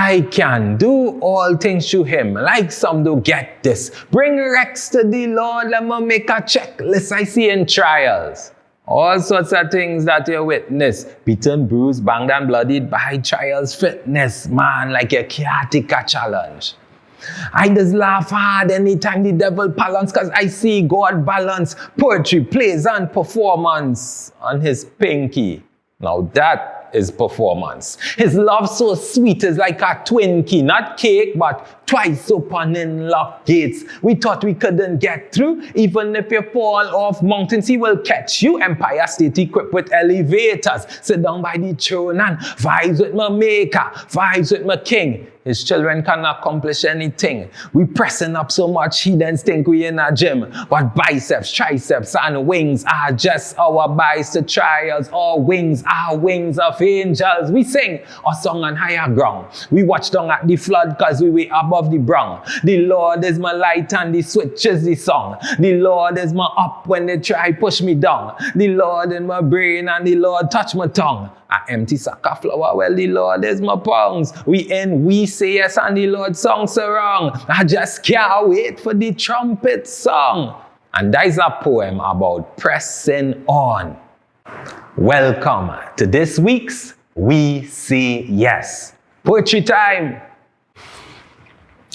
I can do all things through him. Like some do, get this. Bring Rex to the Lord, let me make a checklist I see in trials. All sorts of things that you witness. Beaten, bruised, banged and bloodied by trials, fitness. Man, like you can't take a challenge. I just laugh hard anytime the devil balance, cause I see God balance poetry, plays and performance on his pinky. Now that is performance. His love so sweet is like a Twinkie, not cake, but twice open in lock gates. We thought we couldn't get through, even if you fall off mountains, he will catch you. Empire State equipped with elevators. Sit down by the throne and vibes with my maker, vibes with my king. His children cannot accomplish anything. We pressing up so much, he then think we in a gym. But biceps, triceps, and wings are just our biceps to trials. Our wings are wings of angels. We sing a song on higher ground. We watch down at the flood cause we were above the brown. The Lord is my light and the switch is the song. The Lord is my up when they try push me down. The Lord in my brain and the Lord touch my tongue. I empty sack of flour, well the Lord is my pounds. We say yes and the Lord songs so wrong. I just can't wait for the trumpet song. And that is a poem about pressing on. Welcome to this week's We Say Yes. Poetry time.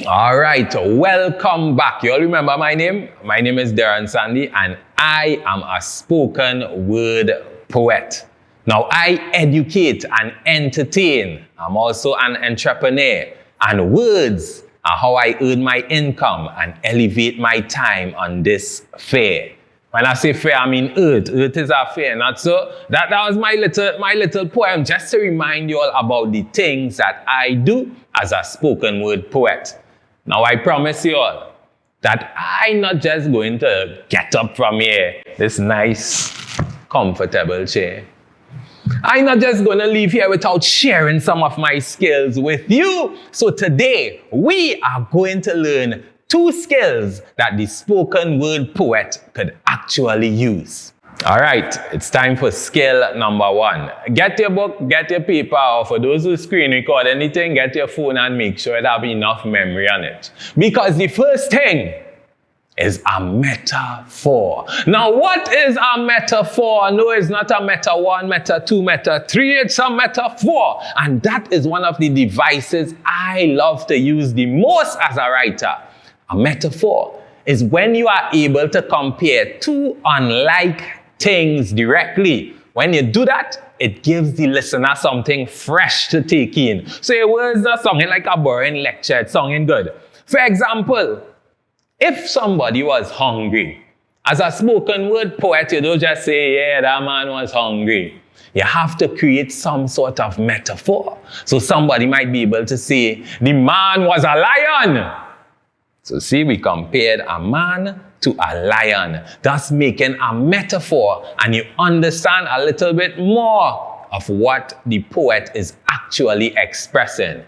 Alright, welcome back. You all remember my name? My name is Derron Sandy and I am a spoken word poet. Now, I educate and entertain. I'm also an entrepreneur. And words are how I earn my income and elevate my time on this fair. When I say fair, I mean earth. Earth is a fair, not so. That was my little poem, just to remind you all about the things that I do as a spoken word poet. Now, I promise you all that I'm not just going to get up from here, this nice, comfortable chair. I'm not just going to leave here without sharing some of my skills with you. So today, we are going to learn 2 skills that the spoken word poet could actually use. All right, it's time for skill number 1. Get your book, get your paper, or for those who screen record anything, get your phone and make sure it have enough memory on it. Because the first thing is a metaphor. Now, what is a metaphor? No, it's not a meta 1, meta 2, meta 3. It's a metaphor. And that is one of the devices I love to use the most as a writer. A metaphor is when you are able to compare 2 unlike things directly. When you do that, it gives the listener something fresh to take in. So your words not sounding like a boring lecture, it's sounding good. For example, if somebody was hungry, as a spoken word poet, you don't just say, yeah, that man was hungry. You have to create some sort of metaphor. So somebody might be able to say, the man was a lion. So see, we compared a man to a lion, thus making a metaphor, and you understand a little bit more of what the poet is actually expressing.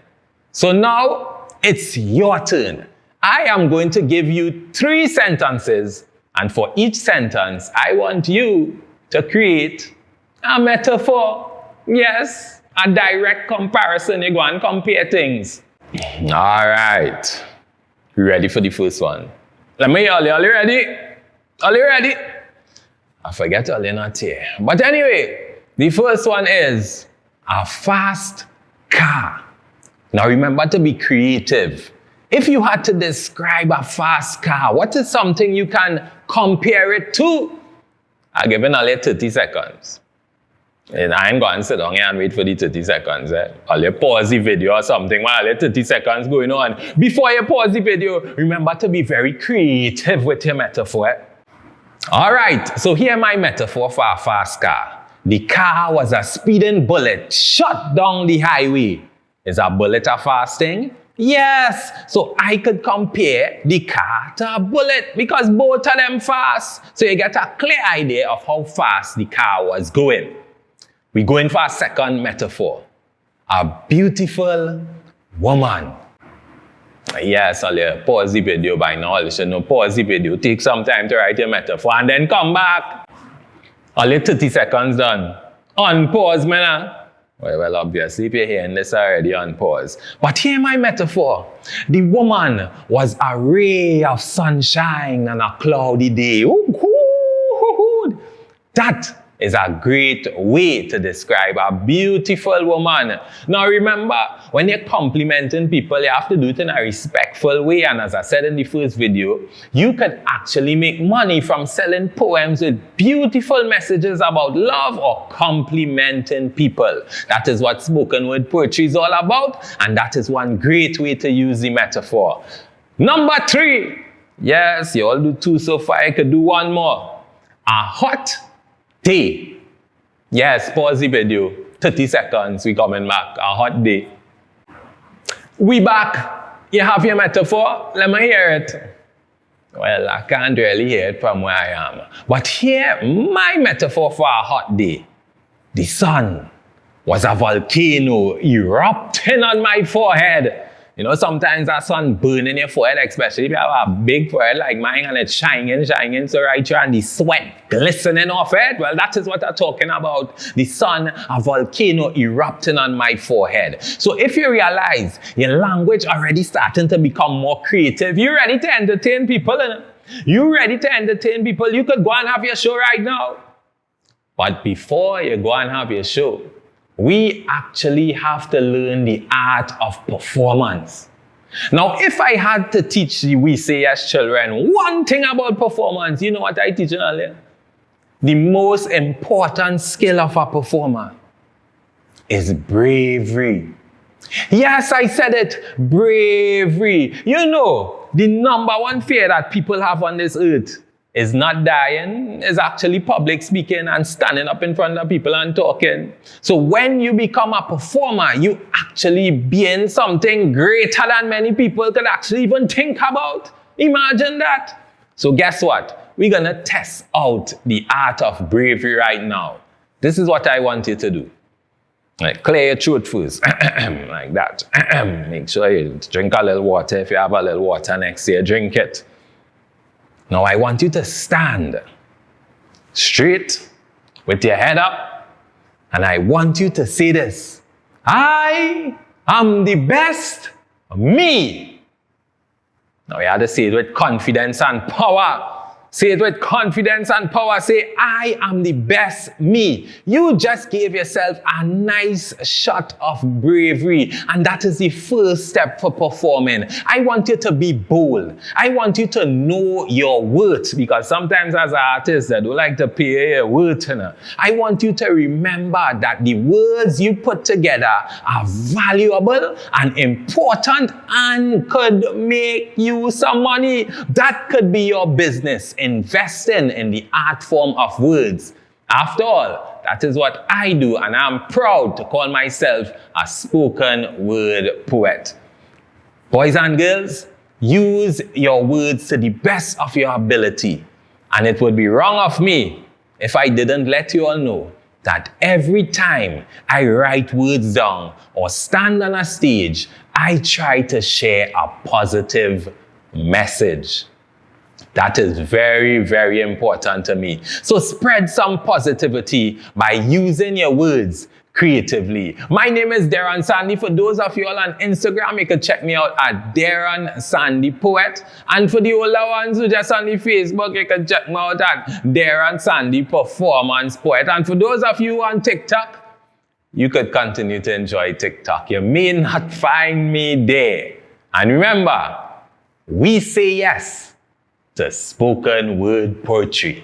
So now, it's your turn. I am going to give you 3 sentences, and for each sentence, I want you to create a metaphor. Yes, a direct comparison. You go and compare things. All right. You ready for the first one? Let me hear all you ready? All you ready? I forget all you're not here. But anyway, the first one is a fast car. Now remember to be creative. If you had to describe a fast car, what is something you can compare it to? I'll give you only 30 seconds. And I ain't going to sit down here and wait for the 30 seconds. I'll pause the video or something while 30 seconds going on. Before you pause the video, remember to be very creative with your metaphor. All right, so here my metaphor for a fast car. The car was a speeding bullet shot down the highway. Is a bullet a fast thing? Yes, so I could compare the car to a bullet because both of them fast. So you get a clear idea of how fast the car was going. We go in for a second metaphor. A beautiful woman. Yes, I'll pause the video by now. You should know, pause the video, take some time to write your metaphor and then come back. Only 30 seconds done. Unpause, man. Well, obviously, if you're hearing this already on pause. But hear my metaphor. The woman was a ray of sunshine on a cloudy day. That is a great way to describe a beautiful woman. Now remember, when you're complimenting people, you have to do it in a respectful way. And as I said in the first video, you could actually make money from selling poems with beautiful messages about love or complimenting people. That is what spoken word poetry is all about. And that is one great way to use the metaphor. Number 3. Yes, you all do 2 so far. I could do 1 more. A hot day. Yes, pause the video. 30 seconds, we coming back. A hot day. We back. You have your metaphor? Let me hear it. Well, I can't really hear it from where I am. But here, my metaphor for a hot day. The sun was a volcano erupting on my forehead. You know, sometimes that sun burning your forehead, especially if you have a big forehead like mine and it's shining, so right here and the sweat glistening off it. Well, that is what I'm talking about. The sun, a volcano erupting on my forehead. So if you realize your language already starting to become more creative, you're ready to entertain people. You ready to entertain people? You could go and have your show right now. But before you go and have your show, we actually have to learn the art of performance. Now, if I had to teach the We Say Yes children one thing about performance, you know what I teach them earlier? The most important skill of a performer is bravery. Yes, I said it, bravery. You know, the number 1 fear that people have on this earth is not dying, is actually public speaking and standing up in front of people and talking. So when you become a performer, you actually being something greater than many people could actually even think about. Imagine that. So guess what? We're gonna test out the art of bravery right now. This is what I want you to do. Like, clear your throat first, like that. Make sure you drink a little water. If you have a little water next to you, drink it. Now I want you to stand straight with your head up, and I want you to say this. I am the best me. Now you have to say it with confidence and power. Say it with confidence and power. Say, I am the best me. You just gave yourself a nice shot of bravery. And that is the first step for performing. I want you to be bold. I want you to know your worth. Because sometimes as artists, they don't like to pay your worth. I want you to remember that the words you put together are valuable and important and could make you some money. That could be your business. Investing in the art form of words. After all, that is what I do, and I'm proud to call myself a spoken word poet. Boys and girls, use your words to the best of your ability. And it would be wrong of me if I didn't let you all know that every time I write words down or stand on a stage, I try to share a positive message. That is very, very important to me. So spread some positivity by using your words creatively. My name is Derron Sandy. For those of you all on Instagram, you can check me out at Derron Sandy Poet. And for the older ones who just on the Facebook, you can check me out at Derron Sandy Performance Poet. And for those of you on TikTok, you could continue to enjoy TikTok. You may not find me there. And remember, we say yes to spoken word poetry.